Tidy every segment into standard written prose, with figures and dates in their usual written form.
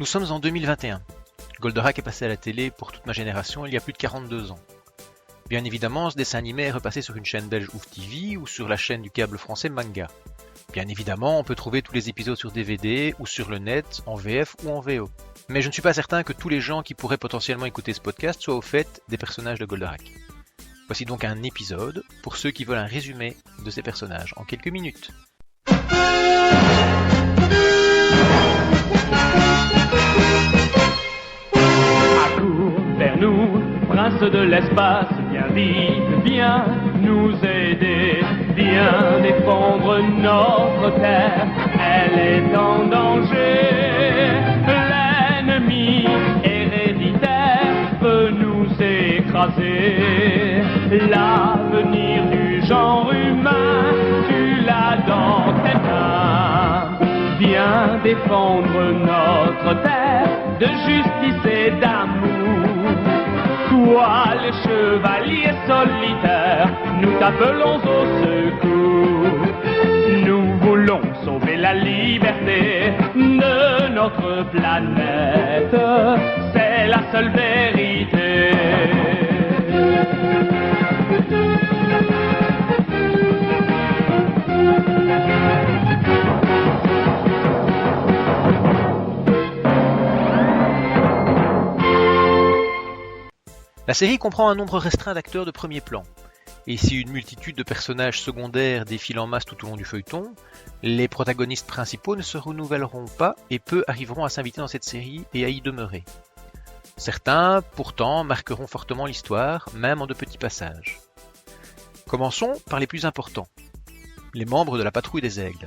Nous sommes en 2021. Goldorak est passé à la télé pour toute ma génération il y a plus de 42 ans. Bien évidemment, ce dessin animé est repassé sur une chaîne belge Ouf TV ou sur la chaîne du câble français Manga. Bien évidemment, on peut trouver tous les épisodes sur DVD ou sur le net, en VF ou en VO. Mais je ne suis pas certain que tous les gens qui pourraient potentiellement écouter ce podcast soient au fait des personnages de Goldorak. Voici donc un épisode pour ceux qui veulent un résumé de ces personnages en quelques minutes. Vers nous, prince de l'espace, viens vite, viens nous aider, viens défendre notre terre, elle est en danger. L'ennemi héréditaire peut nous écraser, l'avenir du genre humain, tu l'as dans tes mains. Viens défendre notre terre de justice et d'amour. Toi, les chevaliers solitaires, nous t'appelons au secours. Nous voulons sauver la liberté de notre planète. C'est la seule vérité. La série comprend un nombre restreint d'acteurs de premier plan, et si une multitude de personnages secondaires défilent en masse tout au long du feuilleton, les protagonistes principaux ne se renouvelleront pas et peu arriveront à s'inviter dans cette série et à y demeurer. Certains, pourtant, marqueront fortement l'histoire, même en de petits passages. Commençons par les plus importants, les membres de la Patrouille des Aigles.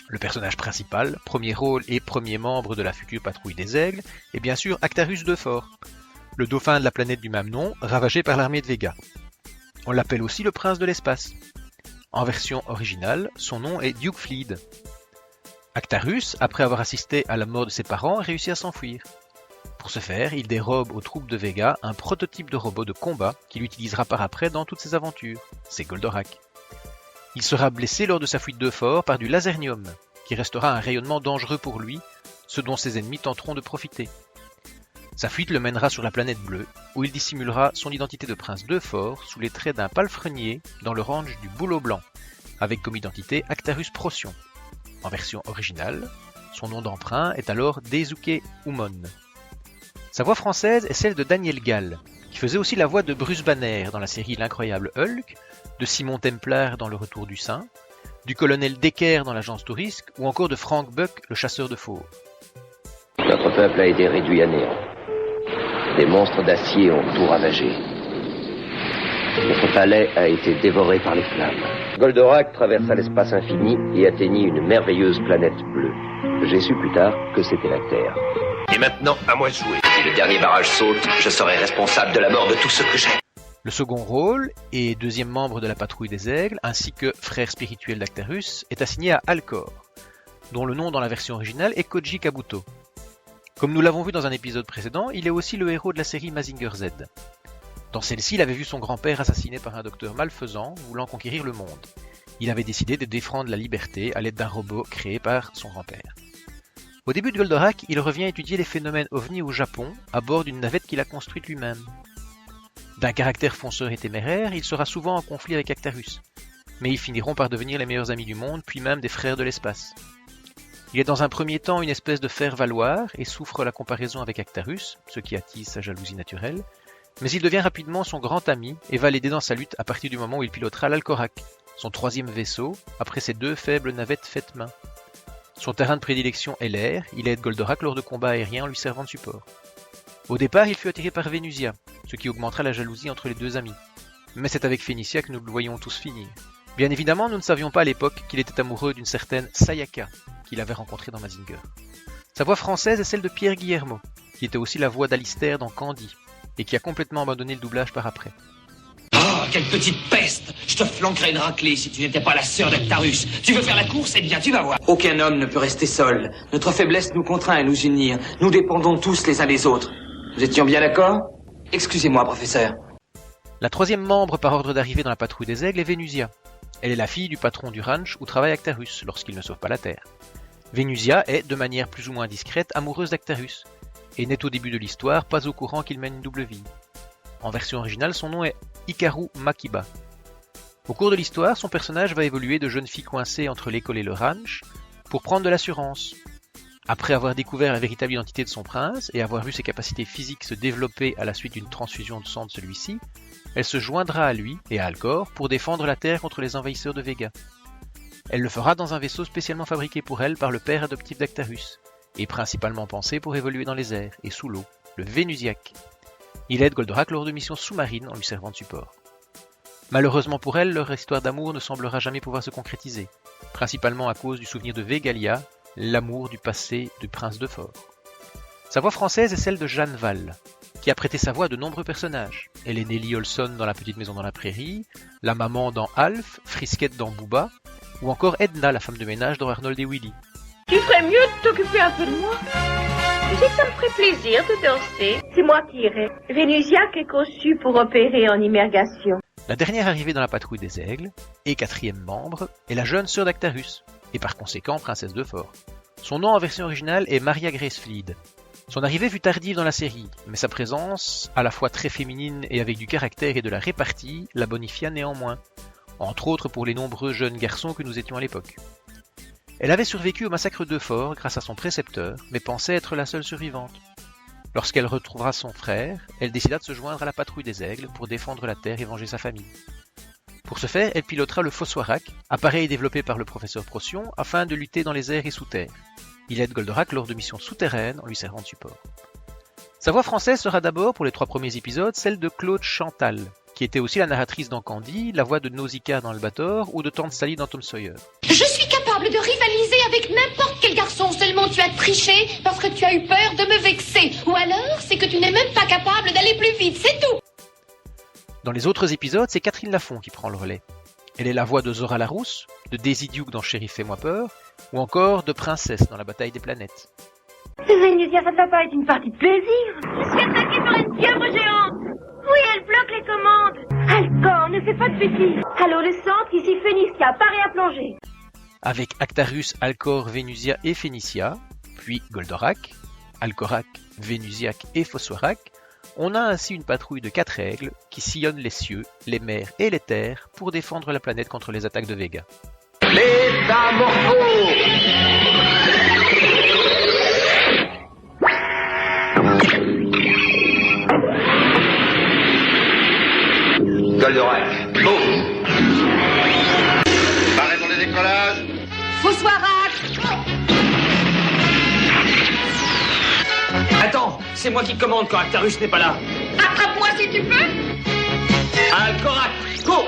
Le personnage principal, premier rôle et premier membre de la future Patrouille des Aigles, est bien sûr Actarus Defort, le dauphin de la planète du même nom, ravagé par l'armée de Vega. On l'appelle aussi le prince de l'espace. En version originale, son nom est Duke Fleed. Actarus, après avoir assisté à la mort de ses parents, réussit à s'enfuir. Pour ce faire, il dérobe aux troupes de Vega un prototype de robot de combat qu'il utilisera par après dans toutes ses aventures. C'est Goldorak. Il sera blessé lors de sa fuite de fort par du lasernium, qui restera un rayonnement dangereux pour lui, ce dont ses ennemis tenteront de profiter. Sa fuite le mènera sur la planète bleue, où il dissimulera son identité de prince Defort sous les traits d'un palefrenier dans le range du Bouleau Blanc, avec comme identité Actarus Procyon. En version originale, son nom d'emprunt est alors Daisuke Umon. Sa voix française est celle de Daniel Gall, qui faisait aussi la voix de Bruce Banner dans la série L'Incroyable Hulk, de Simon Templar dans Le Retour du Saint, du colonel Decker dans l'Agence Tourisque, ou encore de Frank Buck, le chasseur de fauves. Notre peuple a été réduit à néant. Des monstres d'acier ont tout ravagé. Notre palais a été dévoré par les flammes. Goldorak traversa l'espace infini et atteignit une merveilleuse planète bleue. J'ai su plus tard que c'était la Terre. Et maintenant, à moi de jouer. Si le dernier barrage saute, je serai responsable de la mort de tout ce que j'ai. Le second rôle, et deuxième membre de la Patrouille des Aigles, ainsi que frère spirituel d'Actarus, est assigné à Alcor, dont le nom dans la version originale est Koji Kabuto. Comme nous l'avons vu dans un épisode précédent, il est aussi le héros de la série Mazinger Z. Dans celle-ci, il avait vu son grand-père assassiné par un docteur malfaisant voulant conquérir le monde. Il avait décidé de défendre la liberté à l'aide d'un robot créé par son grand-père. Au début de Goldorak, il revient étudier les phénomènes ovnis au Japon à bord d'une navette qu'il a construite lui-même. D'un caractère fonceur et téméraire, il sera souvent en conflit avec Actarus, mais ils finiront par devenir les meilleurs amis du monde, puis même des frères de l'espace. Il est dans un premier temps une espèce de faire-valoir et souffre la comparaison avec Actarus, ce qui attise sa jalousie naturelle, mais il devient rapidement son grand ami et va l'aider dans sa lutte à partir du moment où il pilotera l'Alcorak, son troisième vaisseau, après ses deux faibles navettes faites main. Son terrain de prédilection est l'air, il aide Goldorak lors de combats aériens en lui servant de support. Au départ, il fut attiré par Vénusia, ce qui augmentera la jalousie entre les deux amis. Mais c'est avec Phénicia que nous le voyons tous finir. Bien évidemment, nous ne savions pas à l'époque qu'il était amoureux d'une certaine Sayaka, qu'il avait rencontrée dans Mazinger. Sa voix française est celle de Pierre Guillermo, qui était aussi la voix d'Alistair dans Candy, et qui a complètement abandonné le doublage par après. Oh, quelle petite peste! Je te flanquerais une raclée si tu n'étais pas la sœur d'Actarus. Tu veux faire la course? Eh bien, tu vas voir. Aucun homme ne peut rester seul. Notre faiblesse nous contraint à nous unir. Nous dépendons tous les uns des autres. Nous étions bien d'accord? Excusez-moi, professeur. La troisième membre par ordre d'arrivée dans la Patrouille des Aigles est Vénusia. Elle est la fille du patron du ranch où travaille Actarus lorsqu'il ne sauve pas la Terre. Vénusia est, de manière plus ou moins discrète, amoureuse d'Actarus, et n'est au début de l'histoire pas au courant qu'il mène une double vie. En version originale, son nom est Hikaru Makiba. Au cours de l'histoire, son personnage va évoluer de jeune fille coincée entre l'école et le ranch pour prendre de l'assurance. Après avoir découvert la véritable identité de son prince et avoir vu ses capacités physiques se développer à la suite d'une transfusion de sang de celui-ci, elle se joindra à lui et à Alcor pour défendre la Terre contre les envahisseurs de Vega. Elle le fera dans un vaisseau spécialement fabriqué pour elle par le père adoptif d'Actarus, et principalement pensé pour évoluer dans les airs et sous l'eau, le Vénusiac. Il aide Goldorak lors de missions sous-marines en lui servant de support. Malheureusement pour elle, leur histoire d'amour ne semblera jamais pouvoir se concrétiser, principalement à cause du souvenir de Vegalia, l'amour du passé du prince de Fort. Sa voix française est celle de Jeanne Val, qui a prêté sa voix à de nombreux personnages. Elle est Nelly Olson dans La Petite Maison dans la Prairie, la maman dans Alf, Frisquette dans Booba, ou encore Edna, la femme de ménage dans Arnold et Willy. Tu ferais mieux de t'occuper un peu de moi. Tu sais que ça me ferait plaisir de danser. C'est moi qui irai. Vénusiac est conçu pour opérer en immergation. La dernière arrivée dans la patrouille des aigles, et quatrième membre, est la jeune sœur d'Actarus, et par conséquent princesse de Fort. Son nom en version originale est Maria Grace Fleed. Son arrivée fut tardive dans la série, mais sa présence, à la fois très féminine et avec du caractère et de la répartie, la bonifia néanmoins, entre autres pour les nombreux jeunes garçons que nous étions à l'époque. Elle avait survécu au massacre de Fort grâce à son précepteur, mais pensait être la seule survivante. Lorsqu'elle retrouvera son frère, elle décida de se joindre à la patrouille des aigles pour défendre la Terre et venger sa famille. Pour ce faire, elle pilotera le Fossoirak, appareil développé par le professeur Procyon afin de lutter dans les airs et sous terre. Il aide Goldorak lors de missions souterraines en lui servant de support. Sa voix française sera d'abord, pour les 3 premiers épisodes, celle de Claude Chantal, qui était aussi la narratrice dans Candy, la voix de Nausicaa dans Albator ou de Tante Sally dans Tom Sawyer. Je suis capable de rivaliser avec n'importe quel garçon, seulement tu as triché parce que tu as eu peur de me vexer. Ou alors, c'est que tu n'es même pas capable d'aller plus vite, c'est tout. Dans les autres épisodes, c'est Catherine Lafont qui prend le relais. Elle est la voix de Zora Larousse, de Daisy Duke dans Shérif Fais-moi peur, ou encore de Princesse dans La Bataille des planètes. Vénusia, ça ne va pas être une partie de plaisir. Je suis attaquée par une pieuvre géante. Oui, elle bloque les commandes. Alcor, ne fais pas de bêtises. Allô, le centre, ici Phénicia, paré à plonger. Avec Actarus, Alcor, Vénusia et Phénicia, puis Goldorak, Alcorak, Vénusiac et Fossoirak, on a ainsi une patrouille de 4 aigles qui sillonnent les cieux, les mers et les terres pour défendre la planète contre les attaques de Vega. Goldorak, go! Parlez pour le décollage. Fossoirak. Attends, c'est moi qui commande quand Actarus n'est pas là. Attrape-moi si tu peux. Alcorak, go!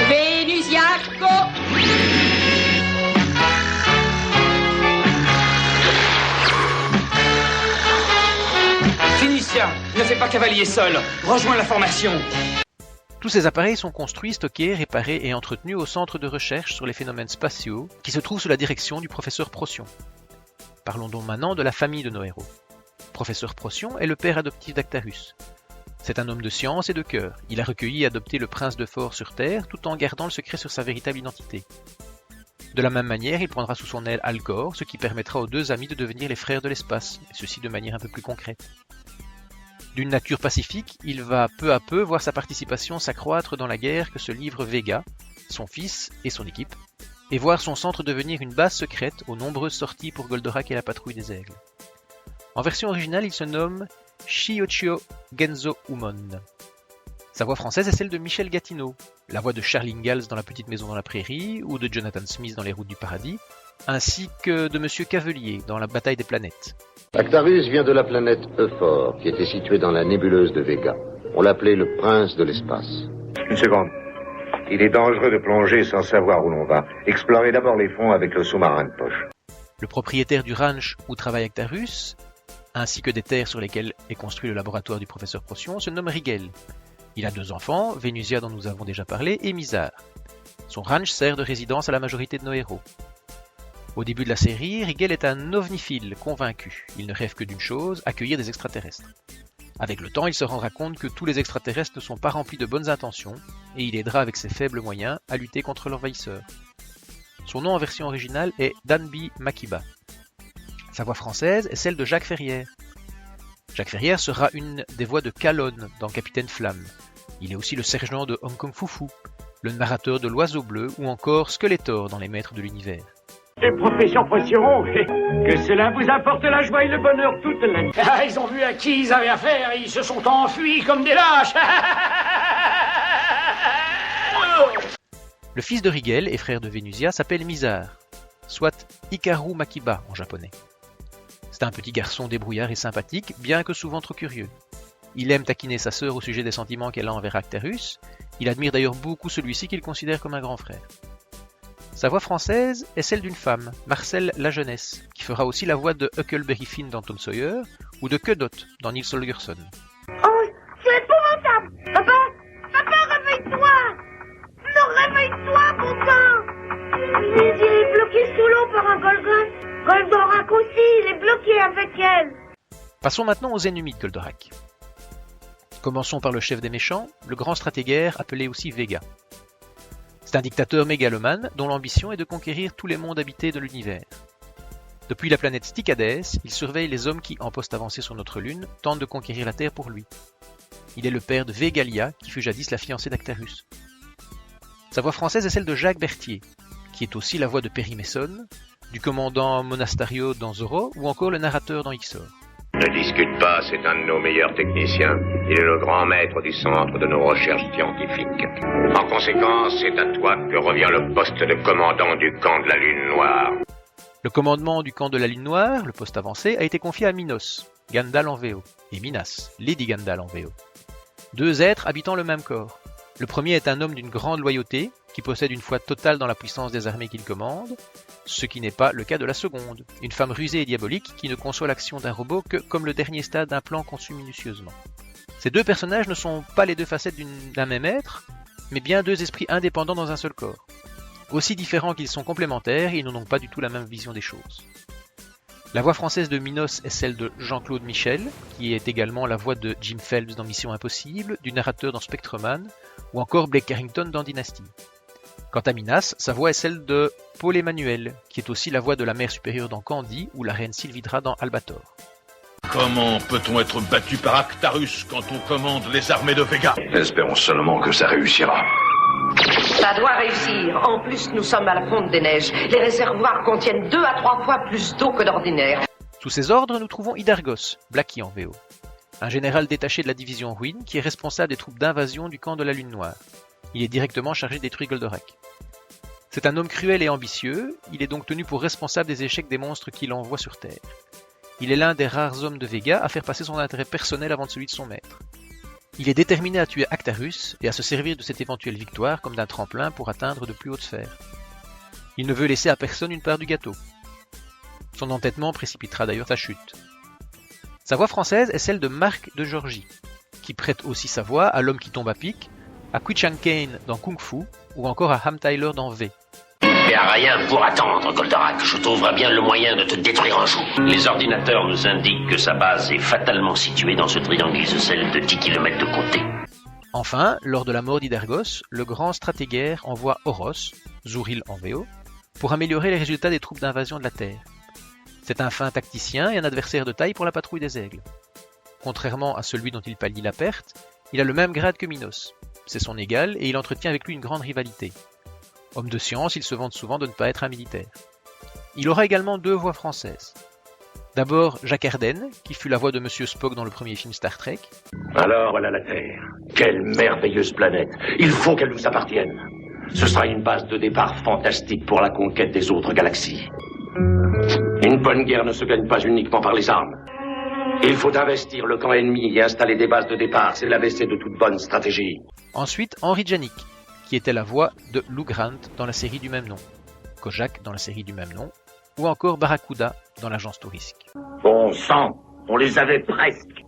Vénusiac, go. Phénicia, ne fais pas cavalier seul. Rejoins la formation. Tous ces appareils sont construits, stockés, réparés et entretenus au centre de recherche sur les phénomènes spatiaux qui se trouve sous la direction du professeur Procyon. Parlons donc maintenant de la famille de nos héros. Professeur Procyon est le père adoptif d'Actarus. C'est un homme de science et de cœur. Il a recueilli et adopté le prince de Fort sur Terre tout en gardant le secret sur sa véritable identité. De la même manière, il prendra sous son aile Alcor, ce qui permettra aux 2 amis de devenir les frères de l'espace, et ceci de manière un peu plus concrète. D'une nature pacifique, il va peu à peu voir sa participation s'accroître dans la guerre que se livre Vega, son fils et son équipe, et voir son centre devenir une base secrète aux nombreuses sorties pour Goldorak et la patrouille des aigles. En version originale, il se nomme Shiochio Genzo Umon. Sa voix française est celle de Michel Gatineau, la voix de Charles Ingalls dans La Petite Maison dans la Prairie ou de Jonathan Smith dans Les Routes du Paradis, ainsi que de Monsieur Cavelier dans La Bataille des planètes. Actarus vient de la planète Euphor, qui était située dans la nébuleuse de Vega. On l'appelait le prince de l'espace. Une seconde. Il est dangereux de plonger sans savoir où l'on va. Explorez d'abord les fonds avec le sous-marin de poche. Le propriétaire du ranch où travaille Actarus, ainsi que des terres sur lesquelles est construit le laboratoire du professeur Procyon, se nomme Rigel. Il a 2 enfants, Vénusia dont nous avons déjà parlé, et Mizar. Son ranch sert de résidence à la majorité de nos héros. Au début de la série, Rigel est un ovnifile convaincu. Il ne rêve que d'une chose, accueillir des extraterrestres. Avec le temps, il se rendra compte que tous les extraterrestres ne sont pas remplis de bonnes intentions, et il aidera avec ses faibles moyens à lutter contre l'envahisseur. Son nom en version originale est Danby Makiba. Sa voix française est celle de Jacques Ferrière. Jacques Ferrière sera une des voix de Calonne dans Capitaine Flamme. Il est aussi le sergent de Hong Kong Foufou, le narrateur de l'Oiseau Bleu ou encore Skeletor dans Les Maîtres de l'Univers. Les professions précieront que cela vous apporte la joie et le bonheur toute l'année. Ah, ils ont vu à qui ils avaient affaire et ils se sont enfuis comme des lâches. Le fils de Rigel et frère de Vénusia s'appelle Mizar, soit Hikaru Makiba en japonais. C'est un petit garçon débrouillard et sympathique, bien que souvent trop curieux. Il aime taquiner sa sœur au sujet des sentiments qu'elle a envers Actarus. Il admire d'ailleurs beaucoup celui-ci qu'il considère comme un grand frère. Sa voix française est celle d'une femme, Marcelle Lajeunesse, qui fera aussi la voix de Huckleberry Finn dans Tom Sawyer ou de Cudot dans Nils Holgersson. Oh, c'est épouvantable! Papa, réveille-toi! Non, réveille-toi, bon sang! Mais il est bloqué sous l'eau par un Golgoth. Goldorak aussi, il est bloqué avec elle. Passons maintenant aux ennemis de Goldorak. Commençons par le chef des méchants, le grand stratégaire appelé aussi Vega. C'est un dictateur mégalomane dont l'ambition est de conquérir tous les mondes habités de l'univers. Depuis la planète Stikades, il surveille les hommes qui, en poste avancé sur notre lune, tentent de conquérir la Terre pour lui. Il est le père de Vegalia, qui fut jadis la fiancée d'Actarus. Sa voix française est celle de Jacques Berthier, qui est aussi la voix de Perry Mason, du commandant Monastario dans Zorro ou encore le narrateur dans Ixor. Ne discute pas, c'est un de nos meilleurs techniciens. Il est le grand maître du centre de nos recherches scientifiques. En conséquence, c'est à toi que revient le poste de commandant du camp de la Lune Noire. Le commandement du camp de la Lune Noire, le poste avancé, a été confié à Minos, Gandalf en VO, et Minas, Lady Gandalf en VO. Deux êtres habitant le même corps. Le premier est un homme d'une grande loyauté, qui possède une foi totale dans la puissance des armées qu'il commande, ce qui n'est pas le cas de la seconde, une femme rusée et diabolique qui ne conçoit l'action d'un robot que comme le dernier stade d'un plan conçu minutieusement. Ces deux personnages ne sont pas les deux facettes d'un même être, mais bien deux esprits indépendants dans un seul corps. Aussi différents qu'ils sont complémentaires, ils n'ont donc pas du tout la même vision des choses. La voix française de Minos est celle de Jean-Claude Michel, qui est également la voix de Jim Phelps dans Mission Impossible, du narrateur dans Spectreman, ou encore Blake Carrington dans Dynasty. Quant à Minas, sa voix est celle de Paul Emmanuel, qui est aussi la voix de la mère supérieure dans Candy ou la reine Sylvidra dans Albator. Comment peut-on être battu par Actarus quand on commande les armées de Vega? Espérons seulement que ça réussira. Ça doit réussir. En plus, nous sommes à la fonte des neiges. Les réservoirs contiennent 2 à 3 fois plus d'eau que d'ordinaire. Sous ses ordres, nous trouvons Hydargos, Blackie en VO. Un général détaché de la division Ruine qui est responsable des troupes d'invasion du camp de la Lune Noire. Il est directement chargé de détruire Goldorak. C'est un homme cruel et ambitieux, il est donc tenu pour responsable des échecs des monstres qu'il envoie sur Terre. Il est l'un des rares hommes de Vega à faire passer son intérêt personnel avant celui de son maître. Il est déterminé à tuer Actarus et à se servir de cette éventuelle victoire comme d'un tremplin pour atteindre de plus hautes sphères. Il ne veut laisser à personne une part du gâteau. Son entêtement précipitera d'ailleurs sa chute. Sa voix française est celle de Marc de Georgie, qui prête aussi sa voix à l'homme qui tombe à pic, à Qui Chang Kane dans Kung Fu ou encore à Ham Tyler dans V. Il n'y a rien pour attendre, Goldorak. Je trouverai bien le moyen de te détruire un jour. Les ordinateurs nous indiquent que sa base est fatalement située dans ce triangle isocèle de 10 km de côté. Enfin, lors de la mort d'Hydargos, le grand stratégaire envoie Oros, Zuril en VO, pour améliorer les résultats des troupes d'invasion de la Terre. C'est un fin tacticien et un adversaire de taille pour la patrouille des aigles. Contrairement à celui dont il pallie la perte, il a le même grade que Minos. C'est son égal et il entretient avec lui une grande rivalité. Homme de science, il se vante souvent de ne pas être un militaire. Il aura également 2 voix françaises. D'abord Jacques Ardenne, qui fut la voix de Monsieur Spock dans le premier film Star Trek. Alors voilà la Terre. Quelle merveilleuse planète. Il faut qu'elle nous appartienne. Ce sera une base de départ fantastique pour la conquête des autres galaxies. Une bonne guerre ne se gagne pas uniquement par les armes. Il faut investir le camp ennemi et installer des bases de départ. C'est l'ABC de toute bonne stratégie. Ensuite, Henry Janik, qui était la voix de Lou Grant dans la série du même nom, Kojak dans la série du même nom, ou encore Barracuda dans l'agence Tourisk. Bon sang, on les avait presque.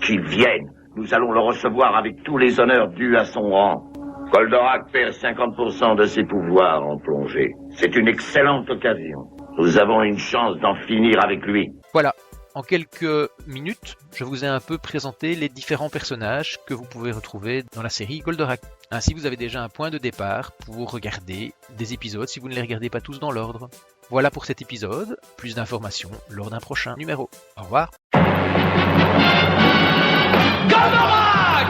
Qu'ils viennent, nous allons le recevoir avec tous les honneurs dus à son rang. Goldorak perd 50% de ses pouvoirs en plongée. C'est une excellente occasion. Nous avons une chance d'en finir avec lui. Voilà, en quelques minutes, je vous ai un peu présenté les différents personnages que vous pouvez retrouver dans la série Goldorak. Ainsi, vous avez déjà un point de départ pour regarder des épisodes si vous ne les regardez pas tous dans l'ordre. Voilà pour cet épisode. Plus d'informations lors d'un prochain numéro. Au revoir. Goldorak!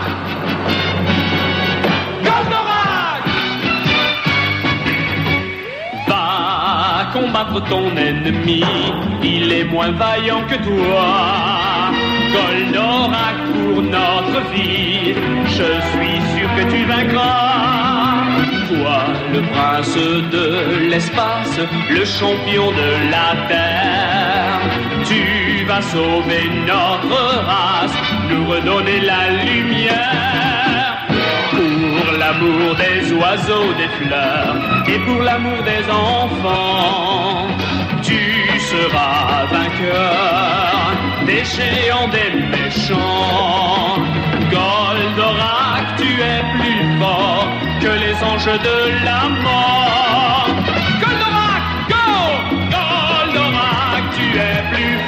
Goldorak! Va combattre ton ennemi, il est moins vaillant que toi. Goldorak pour notre vie, je suis sûr que tu vaincras. Toi, le prince de l'espace, le champion de la terre, tu vas sauver notre race, nous redonner la lumière. Pour l'amour des oiseaux, des fleurs, et pour l'amour des enfants, tu seras vainqueur des géants, des méchants. Goldorak, tu es plus fort que les anges de la mort. Goldorak, go! Goldorak, tu es plus fort.